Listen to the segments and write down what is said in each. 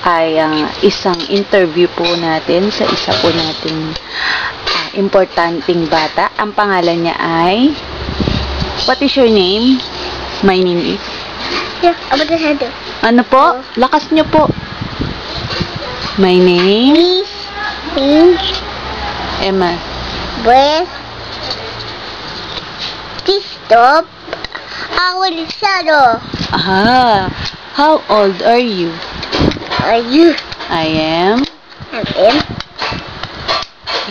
ay isang interview po natin sa isa po nating importanteng bata. Ang pangalan niya ay, what is your name? My name is? Yeah, about the head. Ano po? Lakas niyo po. My name? Emma. Breath. Stop. Our shadow. Aha. How old are you? Are you? I am.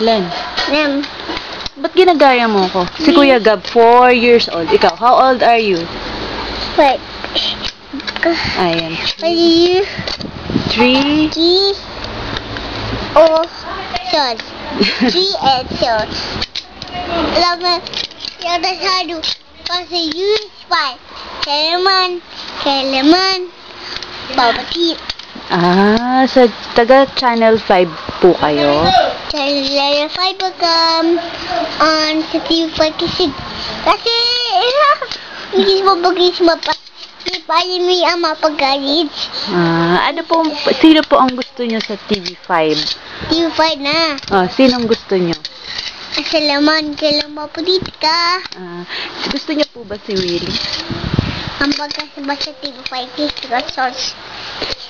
Ilan? Ba't ginagaya mo ko? Si Kuya Gab, 4 years old. Ikaw, how old are you? Wait. I am. Are you? 3. Oh, son. 3 and son. Lama. Yung shadow. Kasi you is 5. Kailaman. Babatit. Sa taga Channel 5 po kayo? Channel 5 on sa TV 56. Kasi, bagis mo pa. Paano mo yung mapagalit? Sino po ang gusto nyo sa TV5? TV5 na. Sinong gusto nyo? Salaman, kailang mapulit ka. Gusto nyo po ba si Willie? Ang bagkas sa TV5 source.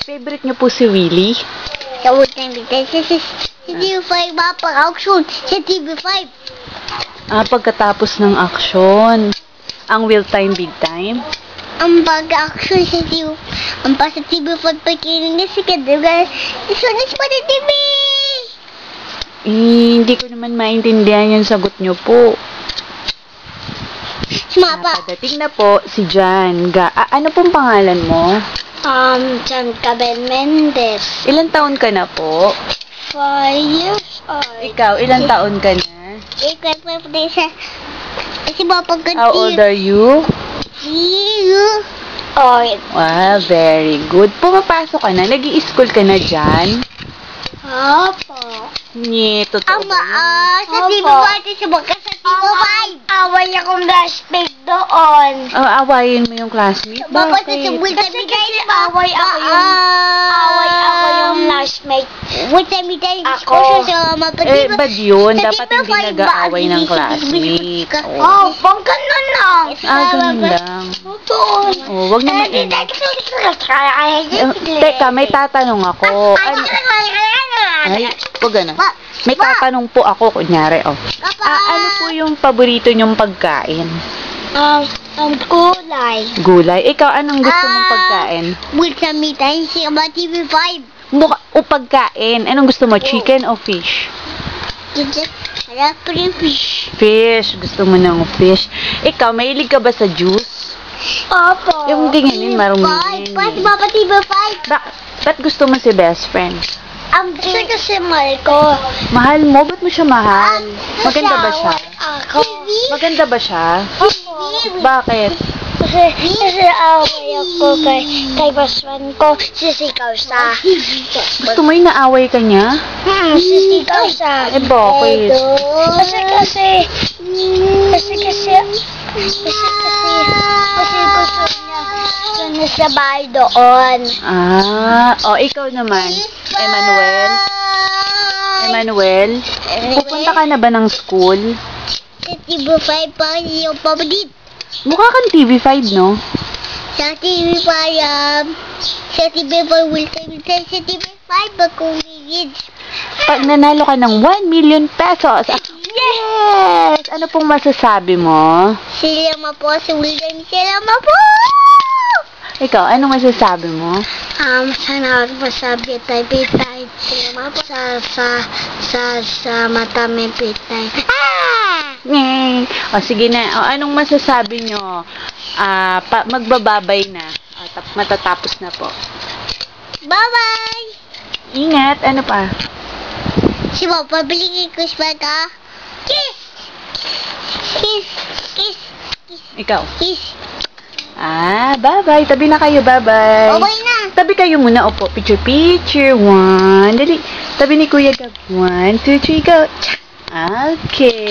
Favorite nyo po si Willie? Sa utang bigay. Sa TV5 mapag-auction sa TV5. Pagkatapos ng action. Ang Will Time Big Time? Ang pag-action sa TV. Ang pa sa TV5 pagkiling na si Kadagal. Isunis pa na TV! Hindi ko naman maintindihan yung sagot nyo po. Sumapa. Padating na po si Jan. Ano pong pangalan mo? Jan Cabel Mendez. Ilan taon ka na po? 5 years old. Ikaw, ilan taon ka na? How old are you? 3 old. Wow, very good. Pumapasok ka na? Nag-i-school ka na dyan? Opo. Totoo ba yun? Sa TV5 sa baka sa TV5. Away akong flashback doon. Awayin mo yung classmate? Bakit? Kasi away ako yung flashmate. Ako. Bad yun. Dapat hindi nag-aaway ng classmate. Bang ganun lang. Ganun lang. Wag na mainit. Teka, may tatanong ako. Ay, wag na. May tatanong po ako, kunyari, ano po yung paborito nyong pagkain? Gulay. Gulay? Ikaw, anong gusto mong pagkain? Bulsamitan siya ba TV5? Pagkain. Anong gusto mo? Chicken o fish? Fish. Fish. Gusto mo ng fish. Ikaw, mahilig ka ba sa juice? Opo. Yung ganyanin, marumihin. Papa TV5. Ba't gusto mo si best friend? Kasi mahal ko. Mahal mo? Ba't mo siya mahal? Maganda ba siya? Ako. Maganda ba siya? Opo. Bakit? Kasi away ako kay best-friend ko. Sisigaw siya. Gusto mo yung naaway ka niya? Sisigaw siya. Bakit? Kasi gusto niya sa bahay doon. Ikaw naman. Emmanuel, pupunta ka na ba ng school? Sa TV5 pa yung pabalit. Mukha kang TV5, no? Sa TV5, sa TV5 will sa TV5 ako gigid. Pag nanalo ka ng 1 million pesos. Yes! Ano pong masasabi mo? Salamat po sa William. Salamat po! Ikaw, anong masasabi mo? Sana ako masabi tayo pitay. Salamat po sa mata may pitay. Sige na. Anong masasabi nyo? Magbababay na. Matatapos na po. Bye-bye! Ingat. Ano pa? Si Papa, pabilingin ko siya ka. Kiss! Kiss! Kiss! Ikaw? Kiss! Bye-bye. Tabi na kayo. Bye-bye. Bye na! Tabi kayo muna. Opo. Picture. 1. Dali. Tabi ni Kuya Gab. 1, 2, 3, go. Okay.